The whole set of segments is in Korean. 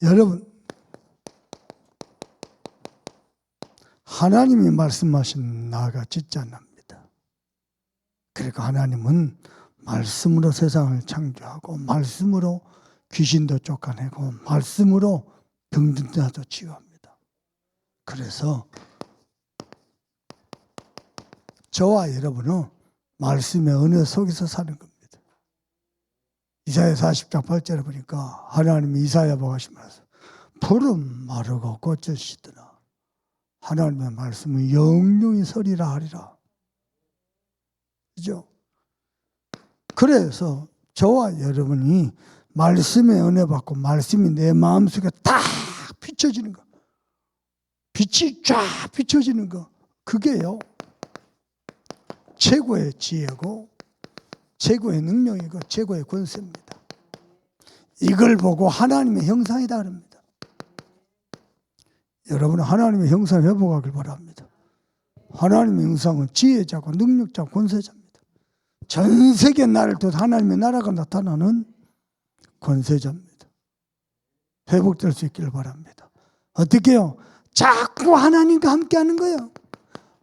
여러분, 하나님이 말씀하신 나가 짓지 않습니다. 그러니까 하나님은 말씀으로 세상을 창조하고 말씀으로 귀신도 쫓아내고 말씀으로 병든 자도 치유합니다. 그래서 저와 여러분은 말씀의 은혜 속에서 사는 겁니다. 이사야 40장 8절에 보니까 하나님이 이사야 보고 하시면서 풀은 마르고 꽃을 시드나 하나님의 말씀은 영영이 서리라 하리라. 그죠? 그래서 저와 여러분이 말씀의 은혜 받고 말씀이 내 마음속에 딱 비춰지는 거, 빛이 쫙 비춰지는 거, 그게요 최고의 지혜고 최고의 능력이고 최고의 권세입니다. 이걸 보고 하나님의 형상이다 그럽니다. 여러분은 하나님의 형상을 회복하길 바랍니다. 하나님의 형상은 지혜자고 능력자고 권세자입니다. 전 세계 나라를 또 하나님의 나라가 나타나는 권세자입니다. 회복될 수 있기를 바랍니다. 어떻게 해요? 자꾸 하나님과 함께 하는 거예요.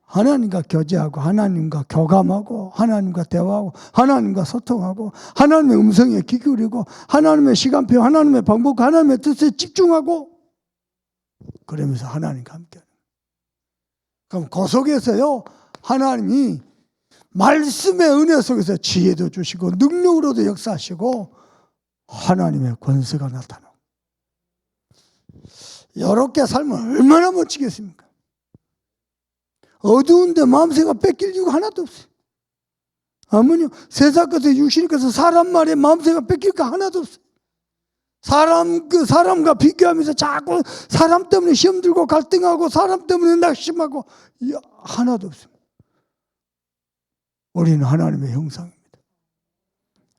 하나님과 교제하고 하나님과 교감하고 하나님과 대화하고 하나님과 소통하고 하나님의 음성에 귀 기울이고 하나님의 시간표, 하나님의 방법, 하나님의 뜻에 집중하고 그러면서 하나님과 함께하는 거예요. 그럼 그 속에서요 하나님이 말씀의 은혜 속에서 지혜도 주시고 능력으로도 역사하시고 하나님의 권세가 나타나고 이렇게 살면 얼마나 멋지겠습니까? 어두운데 마음새가 뺏길 이유가 하나도 없어요. 아무요 세상 것에 육신의 것에 사람 말에 마음새가 뺏길 거 하나도 없어요. 사람과 비교하면서 자꾸 사람 때문에 시험 들고 갈등하고 사람 때문에 낙심하고 하나도 없습니다. 우리는 하나님의 형상입니다.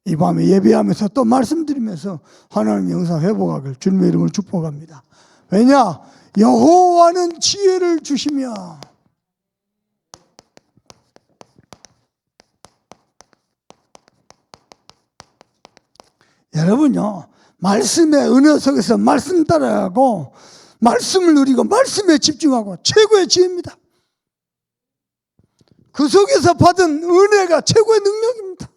이 밤에 예배하면서 또 말씀드리면서 하나님의 형상 회복하길 주님의 이름을 축복합니다. 왜냐? 여호와는 지혜를 주시며 여러분요 말씀의 은혜 속에서 말씀 따라가고 말씀을 누리고 말씀에 집중하고 최고의 지혜입니다. 그 속에서 받은 은혜가 최고의 능력입니다.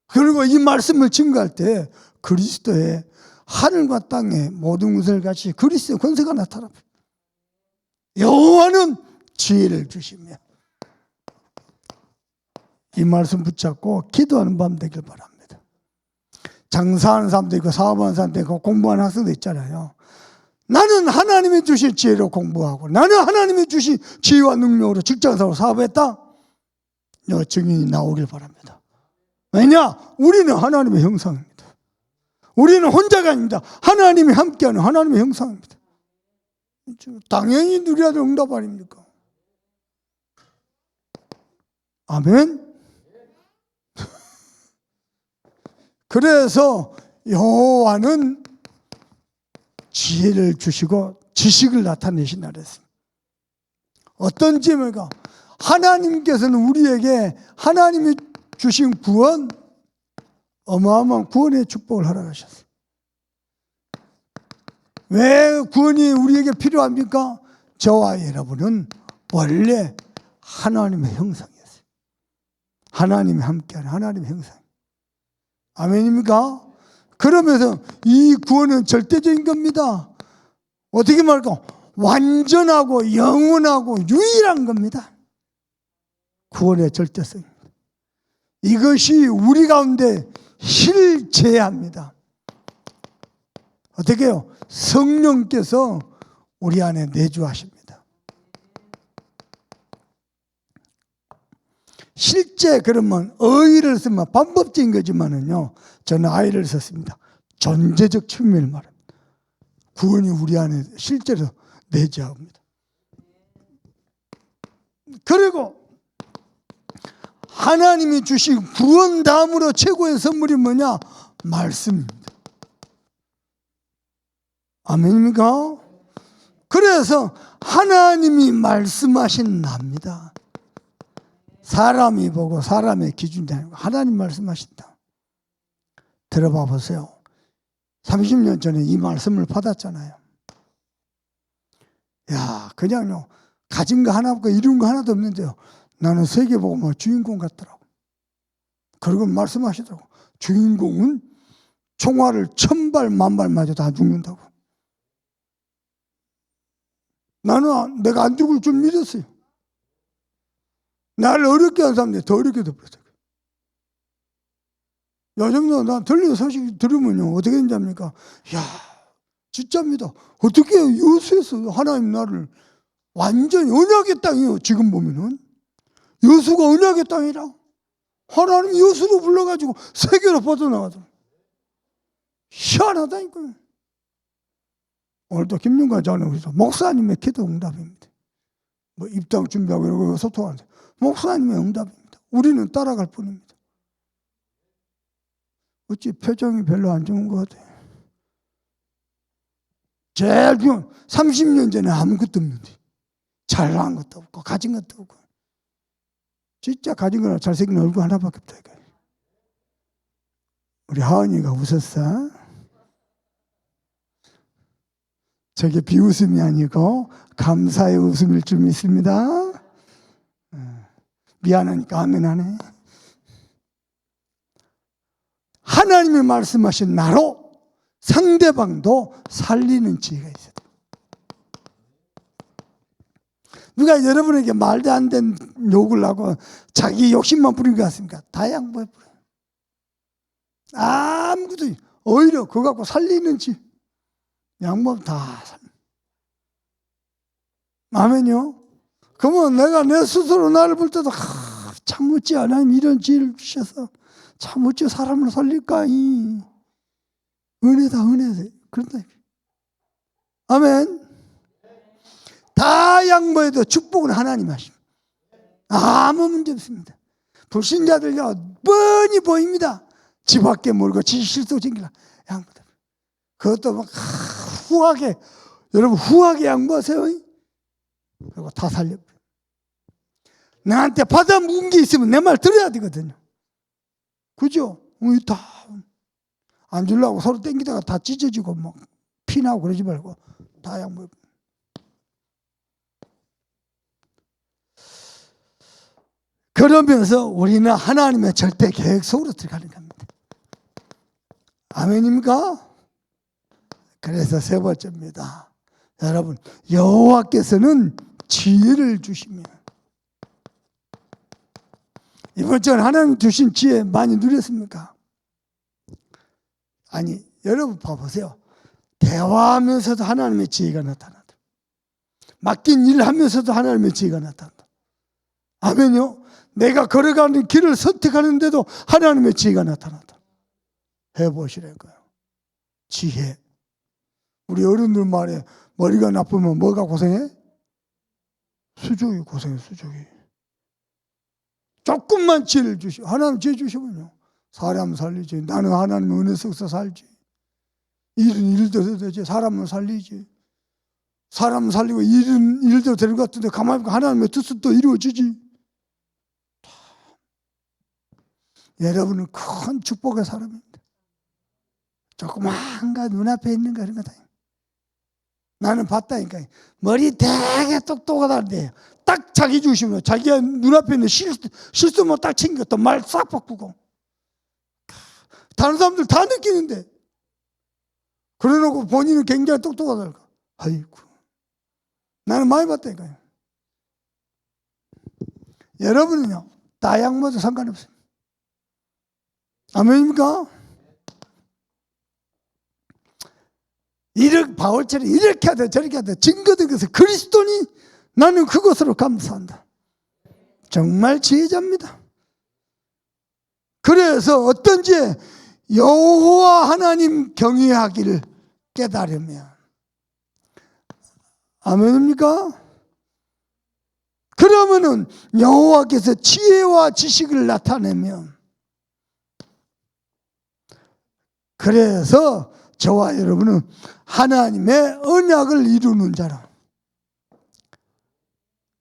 그리고 이 말씀을 증거할 때 그리스도의 하늘과 땅의 모든 것을 같이 그리스도의 권세가 나타납니다. 여호와는 지혜를 주시며 이 말씀 붙잡고 기도하는 밤 되길 바랍니다. 장사하는 사람도 있고 사업하는 사람도 있고 공부하는 학생도 있잖아요. 나는 하나님이 주신 지혜로 공부하고 나는 하나님이 주신 지혜와 능력으로 직장생활 사업했다. 너 증인이 나오길 바랍니다. 왜냐? 우리는 하나님의 형상입니다. 우리는 혼자가 아닙니다. 하나님이 함께하는 하나님의 형상입니다. 당연히 누려야 될 응답 아닙니까? 아멘. 그래서 여호와는 지혜를 주시고 지식을 나타내신다 그랬습니다. 어떤 지혜가 하나님께서는 우리에게 하나님이 주신 구원 어마어마한 구원의 축복을 허락하셨어요. 왜 구원이 우리에게 필요합니까? 저와 여러분은 원래 하나님의 형상이었어요. 하나님이 함께하는 하나님의 형상. 아멘입니까? 그러면서 이 구원은 절대적인 겁니다. 어떻게 말할까? 완전하고 영원하고 유일한 겁니다. 구원의 절대성입니다. 이것이 우리 가운데 실제합니다. 어떻게 해요? 성령께서 우리 안에 내주하십니다. 실제 그러면 어휘를 쓰면 반법적인 거지만은요, 저는 아이를 썼습니다. 존재적 측면을 말합니다. 구원이 우리 안에 실제로 내주합니다. 그리고 하나님이 주신 구원 다음으로 최고의 선물이 뭐냐? 말씀입니다. 아멘입니까? 그래서 하나님이 말씀하신 납니다. 사람이 보고 사람의 기준이 아니고 하나님 말씀하신다. 들어봐 보세요. 30년 전에 이 말씀을 받았잖아요. 야, 그냥요, 가진 거 하나 없고 이룬 거 하나도 없는데요, 나는 세계복음의 주인공 같더라고. 그리고 말씀하시더라고. 주인공은 총알을 1000발 만발 맞아도 다 죽는다고. 나는 내가 안 죽을 줄 믿었어요. 나를 어렵게 한 사람들이 더 어렵게 돼버렸어요. 요즘도 나 들리는 소식 들으면요, 어떻게 되는지 압니까? 야, 진짜입니다. 어떻게 여수에서 하나님 나를 완전히 언약의 땅이에요. 지금 보면은 여수가 언약의 땅이라 하나님 여수로 불러가지고 세계로 뻗어나가더라. 희한하다니까요. 오늘도 김윤관 장로께서 목사님의 기도 응답입니다. 뭐 입당 준비하고 이러고 소통하는데 목사님의 응답입니다. 우리는 따라갈 뿐입니다. 어찌 표정이 별로 안 좋은 것 같아요. 제일 중요한 30년 전에 아무것도 없는데 잘난 것도 없고 가진 것도 없고 진짜 가진 거나 잘생긴 얼굴 하나밖에 없다. 우리 하은이가 웃었어. 저게 비웃음이 아니고 감사의 웃음일 줄 믿습니다. 미안하니까 아멘 하네. 하나님이 말씀하신 나로 상대방도 살리는 지혜가 있어요. 누가 여러분에게 말도 안 된 욕을 하고 자기 욕심만 부린 것 같습니까? 다 양보해 버려요. 아무것도 오히려 그거 갖고 살리는지 양보하면 다 살려. 아멘요? 그러면 내가 내 스스로 나를 볼 때도 참 어찌 하나님 이런 지혜를 주셔서 참 어찌 사람을 살릴까? 은혜다 은혜다. 그런다. 아멘. 다 양보해도 축복은 하나님 하십니다. 아무 문제 없습니다. 불신자들요 뻔히 보입니다. 집 밖에 몰고 지 실속 챙기라 양보다. 그것도 막 후하게 여러분 후하게 양보하세요. 그리고 다 살려버려. 나한테 받아 묵은 게 있으면 내 말 들어야 되거든요. 그죠? 다 안 주려고 서로 땡기다가 다 찢어지고 막 피나고 그러지 말고 다 양보해. 그러면서 우리는 하나님의 절대 계획 속으로 들어가는 겁니다. 아멘입니까? 그래서 세 번째입니다. 여러분, 여호와께서는 지혜를 주시며 이번 주는 하나님 주신 지혜 많이 누렸습니까? 아니, 여러분 봐보세요. 대화하면서도 하나님의 지혜가 나타난다. 맡긴 일을 하면서도 하나님의 지혜가 나타난다. 아멘요? 내가 걸어가는 길을 선택하는데도 하나님의 지혜가 나타난다. 해보시라고요. 지혜. 우리 어른들 말에 머리가 나쁘면 뭐가 고생해? 수족이 고생해, 수족이. 조금만 지혜를 주시고 하나님 지혜 주시면요 사람 살리지. 나는 하나님의 은혜 속에서 살지. 일은 일대로 되지. 사람은 살리지. 사람 살리고 일은 일대로 되는 것 같은데 가만히 보니까 하나님의 뜻은 또 이루어지지. 여러분은 큰 축복의 사람입니다. 조그만 거 눈앞에 있는 거 그런 거다. 나는 봤다니까. 머리 되게 똑똑하다는데 딱 자기 중심으로 자기가 눈앞에 있는 실수만 딱 챙겨 또 말 싹 바꾸고 다른 사람들 다 느끼는데 그래놓고 본인은 굉장히 똑똑하다고. 아이고 나는 많이 봤다니까요. 여러분은요 다 양보도 상관없어요. 아멘입니까? 바울처럼 이렇게 하다 저렇게 하다 증거된 것을 그리스도니 나는 그것으로 감사한다. 정말 지혜자입니다. 그래서 어떤지 여호와 하나님 경외하기를 깨달으면 아멘입니까? 그러면은 여호와께서 지혜와 지식을 나타내면 그래서 저와 여러분은 하나님의 언약을 이루는 자라.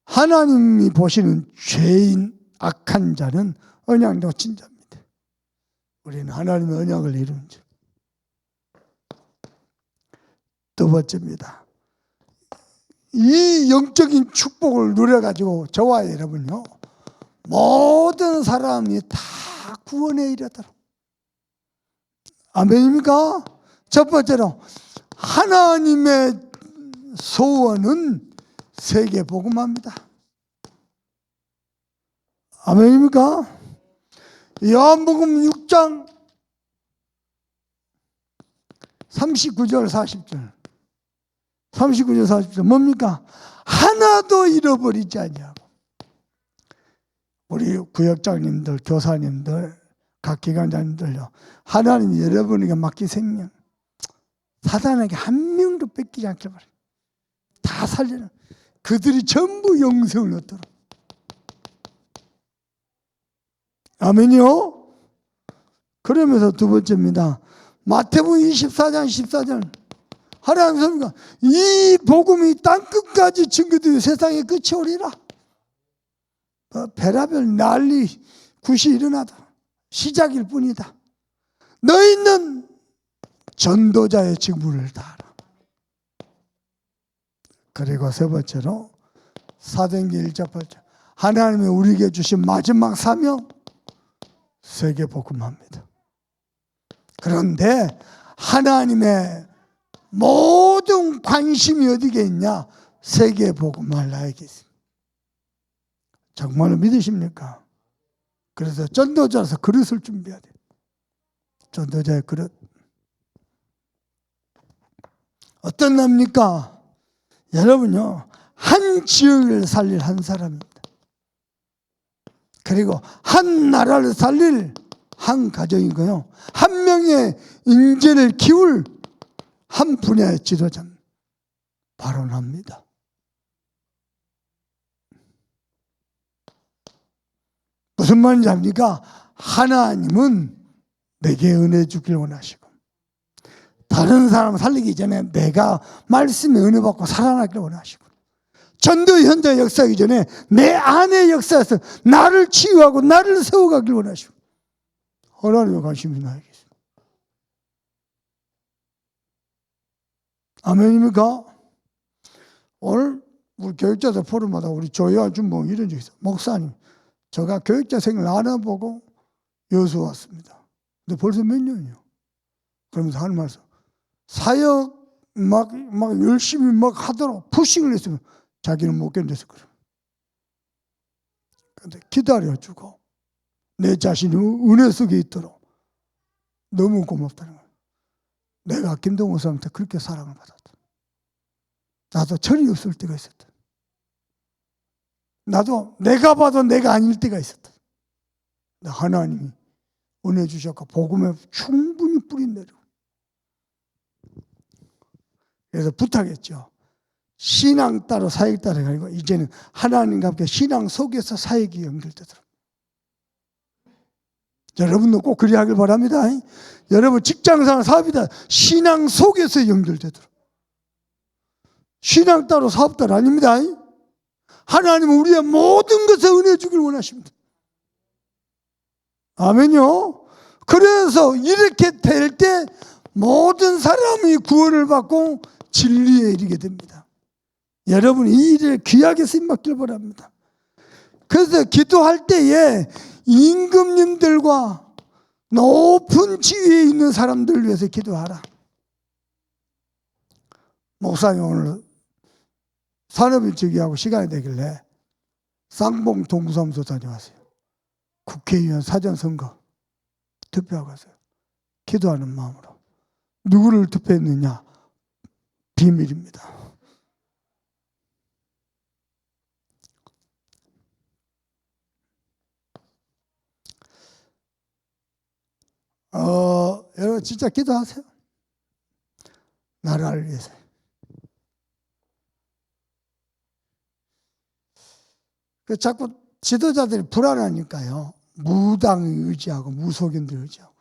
하나님이 보시는 죄인 악한 자는 언약 놓친 자입니다. 우리는 하나님의 언약을 이루는 자. 두 번째입니다. 이 영적인 축복을 누려가지고 저와 여러분요, 모든 사람이 다 구원에 이르도록. 아멘입니까? 첫 번째로 하나님의 소원은 세계 복음화입니다. 아멘입니까? 요한복음 6장 39절 40절 39절 40절 뭡니까? 하나도 잃어버리지 아니하고. 우리 구역장님들, 교사님들, 각 기관장님들요, 하나님이 여러분에게 맡긴 생명 사단에게 한 명도 뺏기지 않게 바랍니다. 다 살려는 그들이 전부 영생을 얻도록. 아멘이요? 그러면서 두 번째입니다. 마태복음 24장 14절 하나님 섭니까? 이 복음이 땅끝까지 증거되어 세상의 끝이 오리라. 별하별 난리 굿이 일어나다 시작일 뿐이다. 너희는 전도자의 직분을 다하라. 그리고 세 번째로 사도행전 1장 8절 하나님이 우리에게 주신 마지막 사명 세계 복음화입니다. 그런데 하나님의 모든 관심이 어디에 있냐? 세계 복음화를 나에게 있습니다. 정말로 믿으십니까? 그래서 전도자라서 그릇을 준비해야 돼요. 전도자의 그릇. 어떤 납니까? 여러분요, 한 지역을 살릴 한 사람입니다. 그리고 한 나라를 살릴 한 가정이고요, 한 명의 인재를 키울 한 분야의 지도자는 바로 납니다. 무슨 말인지 압니까? 하나님은 내게 은혜 주길 원하시고 다른 사람 살리기 전에 내가 말씀에 은혜 받고 살아나길 원하시고 전도 현장 역사하기 전에 내 안의 역사에서 나를 치유하고 나를 세워가길 원하시고 하나님의 관심이 나에게 있습니다. 아멘입니까? 오늘 우리 교육자들 포럼마다 우리 조혜아 준봉 이런 적이 있어요. 목사님, 제가 교육자 생을 알아보고 여수 왔습니다. 근데 벌써 몇 년이요. 그러면서 하는 말씀, 사역 막 열심히 막 하도록 푸싱을 했으면 자기는 못 견뎠을 거예요. 근데 기다려주고 내 자신이 은혜 속에 있도록 너무 고맙다는 거예요. 내가 김동호 사람한테 그렇게 사랑을 받았다. 나도 철이 없을 때가 있었다. 나도 내가 봐도 내가 아닐 때가 있었다. 하나님이 은혜 주셨고 복음에 충분히 뿌리 내리고. 그래서 부탁했죠. 신앙 따로 사역 따로 아니고 이제는 하나님과 함께 신앙 속에서 사역이 연결되도록. 여러분도 꼭 그리 하길 바랍니다. 여러분 직장생활 사업이다. 신앙 속에서 연결되도록. 신앙 따로 사업 따로 아닙니다. 하나님은 우리의 모든 것에 은혜 주길 원하십니다. 아멘요. 그래서 이렇게 될 때 모든 사람이 구원을 받고 진리에 이르게 됩니다. 여러분이 이 일에 귀하게 쓰임받길 바랍니다. 그래서 기도할 때에 임금님들과 높은 지위에 있는 사람들을 위해서 기도하라. 목사님 오늘 산업일주기하고 시간이 되길래 쌍봉 동사무소 다녀왔어요. 국회의원 사전선거 투표하고 갔어요. 기도하는 마음으로. 누구를 투표했느냐? 비밀입니다. 여러분 진짜 기도하세요. 나라를 위해서. 자꾸 지도자들이 불안하니까요. 무당 의지하고 무속인들 의지하고.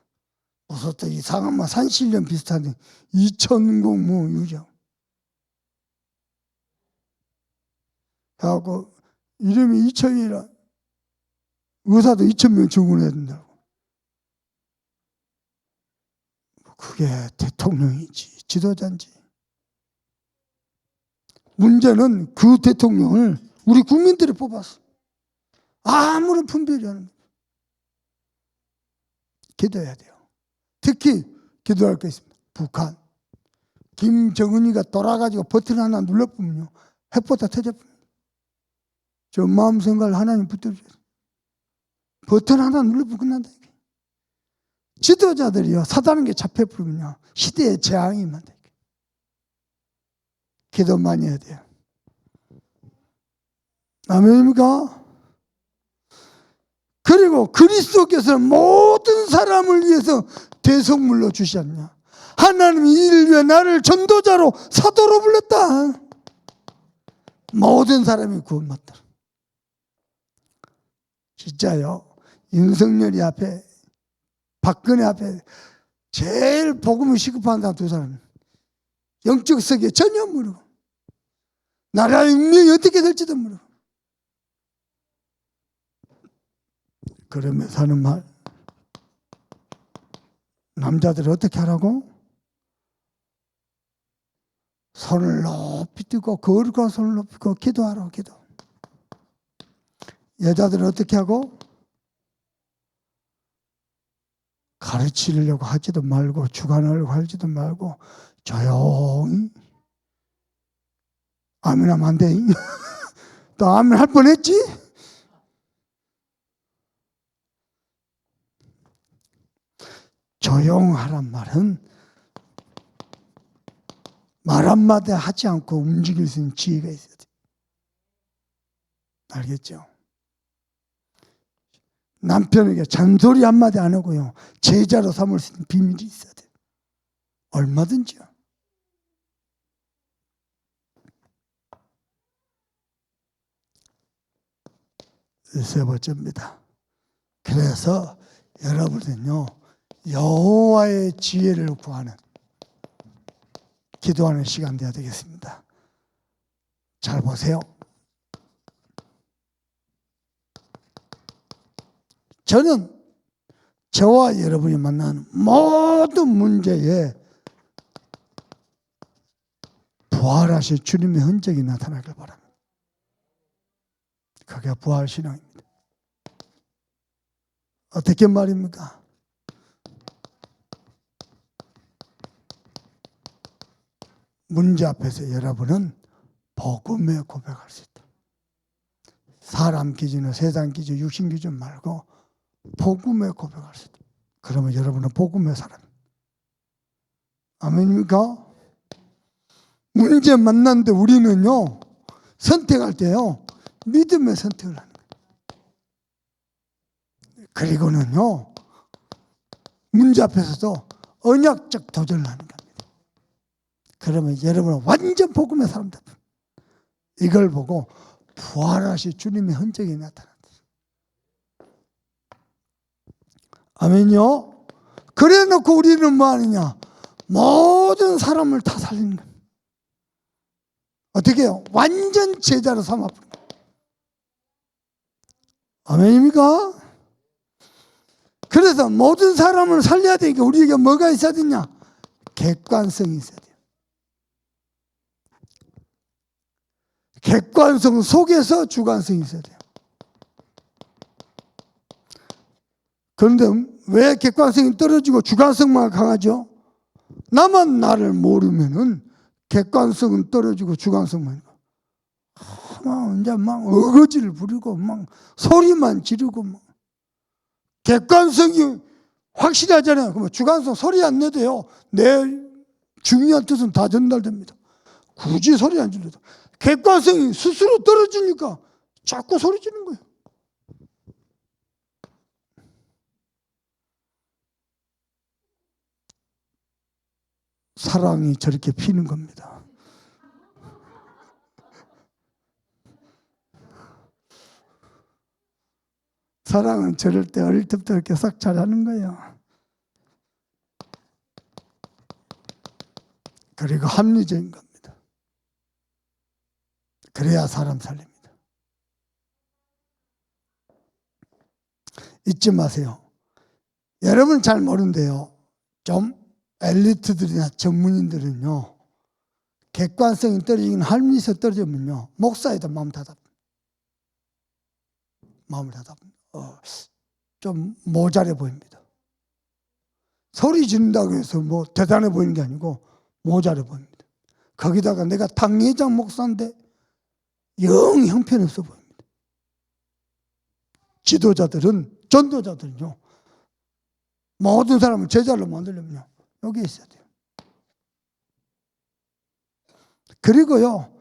무속도 이상한 뭐 산신령 비슷한데 2000공 뭐 의지하고. 그래갖고 이름이 2000이라 의사도 2000명 증언해야 된다고. 그게 대통령이지 지도자인지. 문제는 그 대통령을 우리 국민들이 뽑았어. 아무런 분별이 없는 거예요. 기도해야 돼요. 특히 기도할 게 있습니다. 북한. 김정은이가 돌아가지고 버튼 하나 눌러보면요, 핵포탑 터져버립니다. 저 마음 생각을 하나님 붙들어줘요. 버튼 하나 눌러보면 끝난다. 지도자들이요, 사다는 게 잡혀버리면요, 시대의 재앙이 만다. 기도 많이 해야 돼요. 아멘입니까? 그리고 그리스도께서는 모든 사람을 위해서 대속물로 주셨냐. 하나님이 인류의 나를 전도자로 사도로 불렀다. 모든 사람이 구원받다. 진짜요. 윤석열이 앞에, 박근혜 앞에 제일 복음을 시급한 사람 두 사람. 영적 세계 전혀 모르고, 나라의 운명이 어떻게 될지도 모르고. 그러면서 하는 말, 남자들은 어떻게 하라고? 손을 높이 뜨고 거울과 손을 높이 뜨고 기도하라고. 기도. 여자들은 어떻게 하고? 가르치려고 하지도 말고 주관하려고 하지도 말고 조용히 아멘하면 안 돼. 또 아멘 할 뻔했지? 조용하란 말은 말 한마디 하지 않고 움직일 수 있는 지혜가 있어야 돼. 알겠죠? 남편에게 잔소리 한마디 안 하고요, 제자로 삼을 수 있는 비밀이 있어야 돼. 얼마든지요. 세 번째입니다. 그래서 여러분은요, 여호와의 지혜를 구하는, 기도하는 시간 돼야 되겠습니다. 잘 보세요. 저는 저와 여러분이 만나는 모든 문제에 부활하신 주님의 흔적이 나타나길 바랍니다. 그게 부활신앙입니다. 어떻게 말입니까? 문제 앞에서 여러분은 복음에 고백할 수 있다. 사람 기준이나 세상 기준, 육신 기준 말고 복음에 고백할 수 있다. 그러면 여러분은 복음의 사람. 아멘입니까? 문제 만났는데 우리는요, 선택할 때요, 믿음의 선택을 하는 거예요. 그리고는요, 문제 앞에서도 언약적 도전을 하는 겁니다. 그러면 여러분은 완전 복음의 사람들. 이걸 보고 부활하신 주님의 흔적이 나타난다. 아멘요? 그래 놓고 우리는 뭐 하느냐? 모든 사람을 다 살리는 거예요. 어떻게 해요? 완전 제자로 삼아버립니다. 아멘입니까? 그래서 모든 사람을 살려야 되니까 우리에게 뭐가 있어야 되냐? 객관성이 있어야 돼요. 객관성 속에서 주관성이 있어야 돼요. 그런데 왜 객관성이 떨어지고 주관성만 강하죠? 나만 나를 모르면은 객관성은 떨어지고 주관성만. 이제 막 어거지를 부리고 막 소리만 지르고 막. 객관성이 확실하잖아요. 그러면 주관성 소리 안 내도요, 내 중요한 뜻은 다 전달됩니다. 굳이 소리 안 질러도. 객관성이 스스로 떨어지니까 자꾸 소리 지르는 거예요. 사랑이 저렇게 피는 겁니다. 사랑은 저럴 때 어릴 때부터 이렇게 싹 잘하는 거예요. 그리고 합리적인 겁니다. 그래야 사람 살립니다. 잊지 마세요. 여러분 잘 모른대요. 좀 엘리트들이나 전문인들은요, 객관성이 떨어지긴 합리성이 떨어지면요, 목사에도 마음을 닫아. 좀 모자래 보입니다. 소리 지른다고 해서 뭐 대단해 보이는 게 아니고 모자래 보입니다. 거기다가 내가 당회장 목사인데 영 형편없어 보입니다. 지도자들은, 전도자들은요, 모든 사람을 제자로 만들려면요, 여기 있어야 돼요. 그리고요,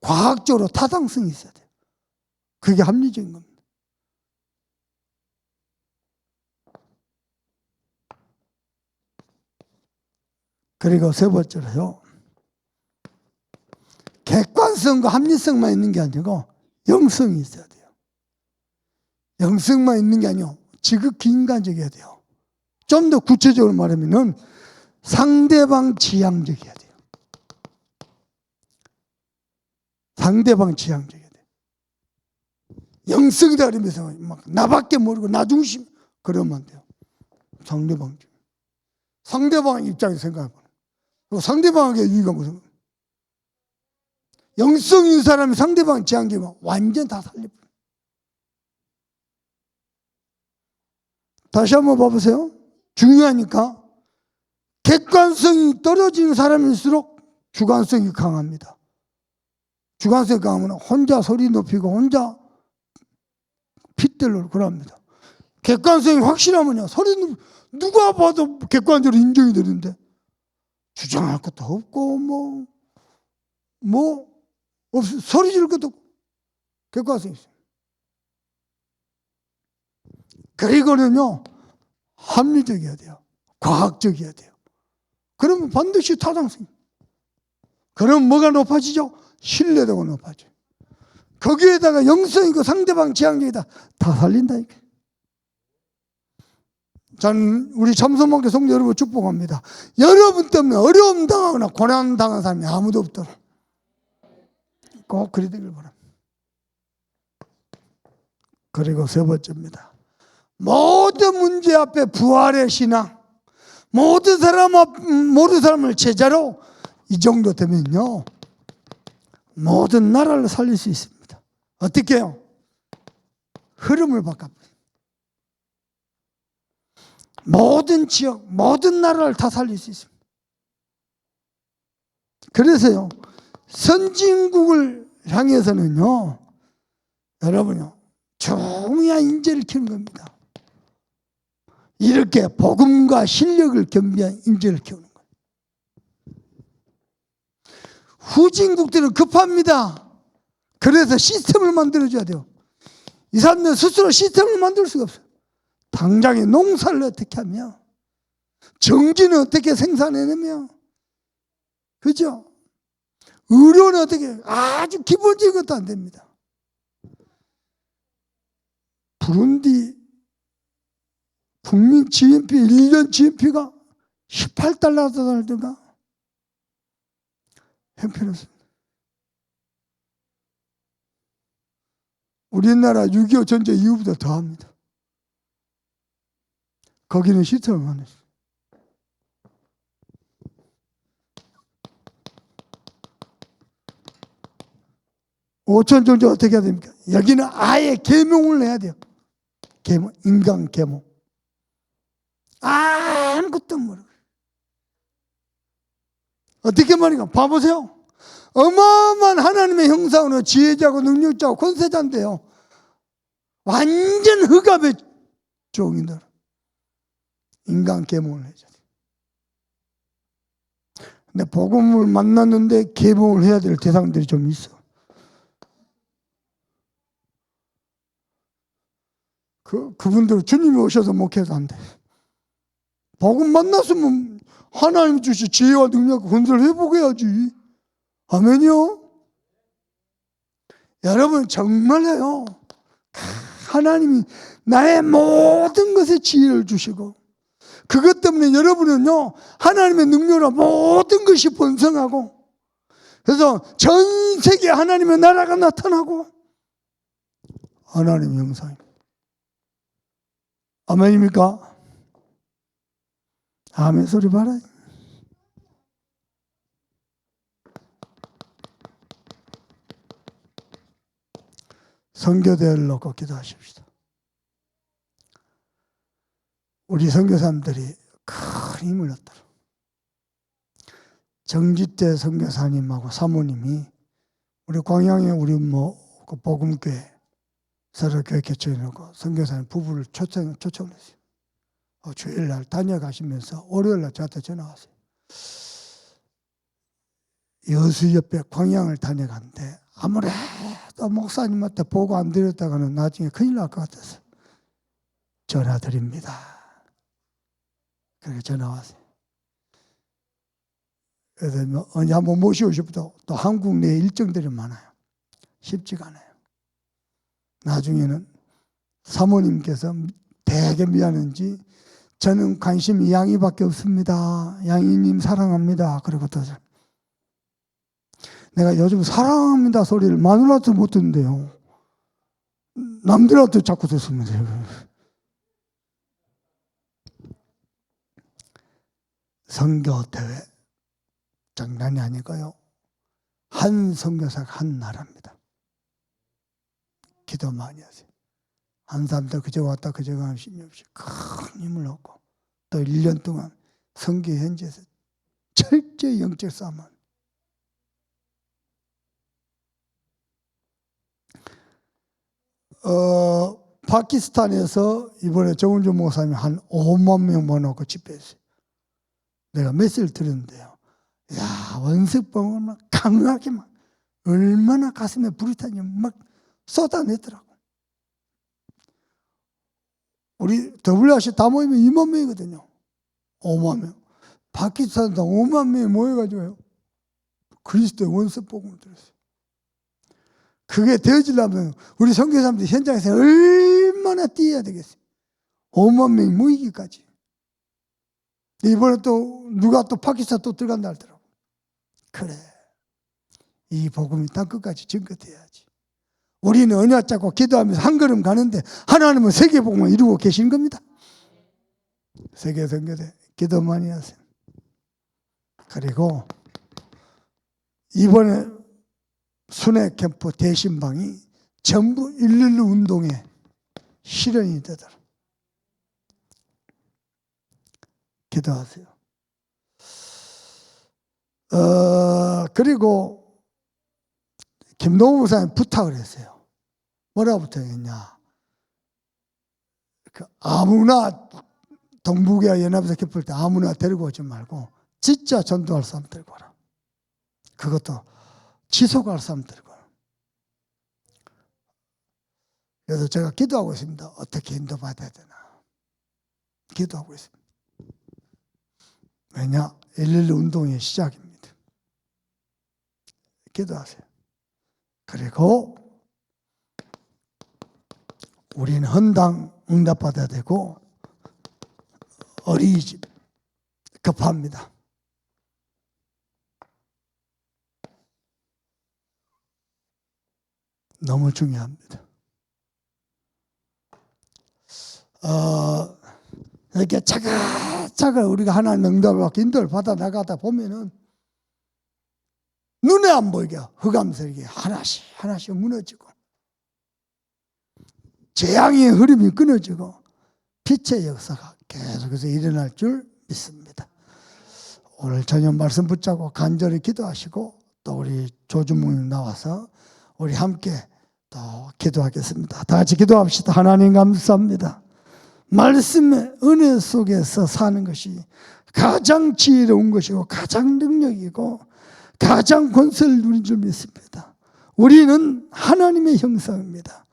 과학적으로 타당성이 있어야 돼요. 그게 합리적인 겁니다. 그리고 세 번째로요, 객관성과 합리성만 있는 게 아니고 영성이 있어야 돼요. 영성만 있는 게 아니고 지극히 인간적이어야 돼요. 좀 더 구체적으로 말하면은 상대방 지향적이어야 돼요. 상대방 지향적이어야 돼요. 영성이다 그러면서 막 나밖에 모르고 나 중심 그러면 안 돼요. 상대방 입장에서 생각해보는. 상대방에게 유익한 것은 영성 있는 사람이 상대방 지향적이면 완전 다 살려버려요. 다시 한번 봐보세요. 중요하니까. 객관성이 떨어지는 사람일수록 주관성이 강합니다. 주관성이 강하면 혼자 소리 높이고 혼자 핏대로 그럽니다. 객관성이 확실하면요, 소리 누가 봐도 객관적으로 인정이 되는데 주장할 것도 없고 소리 지를 것도 없고 객관성이 있어요. 그리고는요, 합리적이어야 돼요. 과학적이어야 돼요. 그러면 반드시 타당성. 그럼 뭐가 높아지죠? 신뢰도가 높아져요. 거기에다가 영성이고 상대방 지향적이다. 다 살린다니까. 저는 우리 참선목회 성도 여러분 축복합니다. 여러분 때문에 어려움 당하거나 고난 당한 사람이 아무도 없도록 꼭 그리 되길 바랍니다. 그리고 세 번째입니다. 모든 문제 앞에 부활의 신앙, 모든 사람을 제자로, 이 정도 되면요, 모든 나라를 살릴 수 있습니다. 어떻게 해요? 흐름을 바꿔버려요. 모든 지역, 모든 나라를 다 살릴 수 있습니다. 그래서요, 선진국을 향해서는요, 여러분요, 중요한 인재를 키우는 겁니다. 이렇게 복음과 실력을 겸비한 인재를 키우는 거예요. 후진국들은 급합니다. 그래서 시스템을 만들어줘야 돼요. 이 사람들은 스스로 시스템을 만들 수가 없어요. 당장에 농사를 어떻게 하며, 정지는 어떻게 생산해내며, 그죠? 의료는 어떻게, 아주 기본적인 것도 안 됩니다. 부룬디 국민 GNP, 1년 GNP가 18달러더가 형편없습니다. 우리나라 6.25 전쟁 이후보다 더합니다. 거기는 시스템을 만들었어요. 오천 정도 어떻게 해야 됩니까? 여기는 아예 계몽을 해야 돼요. 계몽, 인간 계몽. 아무것도 모르고. 어떻게 말인가? 봐보세요. 어마어마한 하나님의 형상으로 지혜자고 능력자고 권세자인데요, 완전 흑암의 종이들. 인간 계몽을 해야 돼. 근데 복음을 만났는데 계몽을 해야 될 대상들이 좀 있어. 그분들 주님이 오셔서 목회도 안 돼. 복음 만났으면 하나님 주신 지혜와 능력과 권세를 회복해야지. 아멘이요? 여러분 정말요, 하나님이 나의 모든 것에 지혜를 주시고, 그것 때문에 여러분은요, 하나님의 능력으로 모든 것이 번성하고, 그래서 전 세계에 하나님의 나라가 나타나고, 하나님의 형상입니다. 아멘입니까? 아멘 소리 봐라. 선교대회를 놓고 기도하십시다. 우리 선교사님들이 큰 힘을 얻도록. 정지태 선교사님하고 사모님이 우리 광양에 우리 그 복음교회 서로 교회 개척해놓고 선교사님 부부를 초청을 했어요. 주일날 다녀가시면서 월요일날 저한테 전화 왔어요. 여수 옆에 광양을 다녀갔는데 아무래도 목사님한테 보고 안 드렸다가는 나중에 큰일 날 것 같아서 전화 드립니다. 그렇게 전화 왔어요. 그래서 언제 한번 모시고 싶어도 또 한국 내 일정들이 많아요. 쉽지가 않아요. 나중에는 사모님께서 되게 미안한지 저는 관심이 양이밖에 없습니다. 양이님 사랑합니다. 그리고 또 내가 요즘 사랑합니다 소리를 마누라도 못 듣는데요. 남들한테 자꾸 듣습니다. 선교대회 장난이 아닐까요? 한 선교사가 한 나라입니다. 기도 많이 하세요. 한 사람도 그저 왔다 그저 가면 심이 없이 큰 힘을 얻고 또 1년 동안 선교 현지에서 철저히 영적 싸움을 파키스탄에서 이번에 정은주 목사님이 한 5만 명 모아놓고 집회했어요. 내가 메시지를 들었는데요. 야, 원색봉은 강하게 막 얼마나 가슴에 불이 타냐 막 쏟아내더라고. 우리 WRC 다 모이면 2만 명이거든요. 5만 명. 파키스탄도 5만 명이 모여가지고요. 그리스도의 원색봉을 들었어요. 그게 되어지려면 우리 선교사님들 현장에서 얼마나 뛰어야 되겠어요. 5만 명이 모이기까지. 이번에 또 누가 또 파키스탄 또 들어간다 하더라고. 그래, 이 복음이 땅끝까지 증거돼야지. 우리는 언약 잡고 기도하면서 한 걸음 가는데 하나님은 세계 복음을 이루고 계신 겁니다. 세계 선교대 기도 많이 하세요. 그리고 이번에 순회 캠프 대신방이 전부 112 운동에 실현이 되도록 기도하세요. 그리고 김동우 목사님 부탁을 했어요. 뭐라고 부탁했냐? 아무나 동북아 연합에서 캠프할 때 아무나 데리고 오지 말고 진짜 전도할 사람 데리고 와라. 그것도 지속할 사람 데리고 와라. 그래서 제가 기도하고 있습니다. 어떻게 인도받아야 되나 기도하고 있습니다. 왜냐? 112 운동의 시작입니다. 기도하세요. 그리고 우리는 헌당 응답받아야 되고 어린이집 급합니다. 너무 중요합니다. 이렇게 차근차근 우리가 하나님 응답을 받고 인도를 받아 나가다 보면은 눈에 안 보이게 흑암색이 하나씩 하나씩 무너지고 재앙의 흐름이 끊어지고 빛의 역사가 계속해서 일어날 줄 믿습니다. 오늘 저녁 말씀 붙잡고 간절히 기도하시고 또 우리 조주몽님 나와서 우리 함께 또 기도하겠습니다. 다 같이 기도합시다. 하나님 감사합니다. 말씀의 은혜 속에서 사는 것이 가장 지혜로운 것이고 가장 능력이고 가장 권세를 누린 줄 믿습니다. 우리는 하나님의 형상입니다.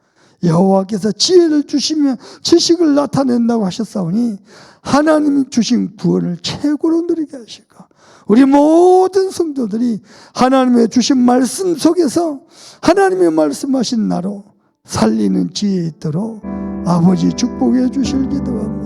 여호와께서 지혜를 주시며 지식을 나타낸다고 하셨사오니 하나님이 주신 구원을 최고로 누리게 하시고 우리 모든 성도들이 하나님의 주신 말씀 속에서 하나님의 말씀하신 나로 살리는 지혜 있도록 아버지 축복해 주실 기도합니다.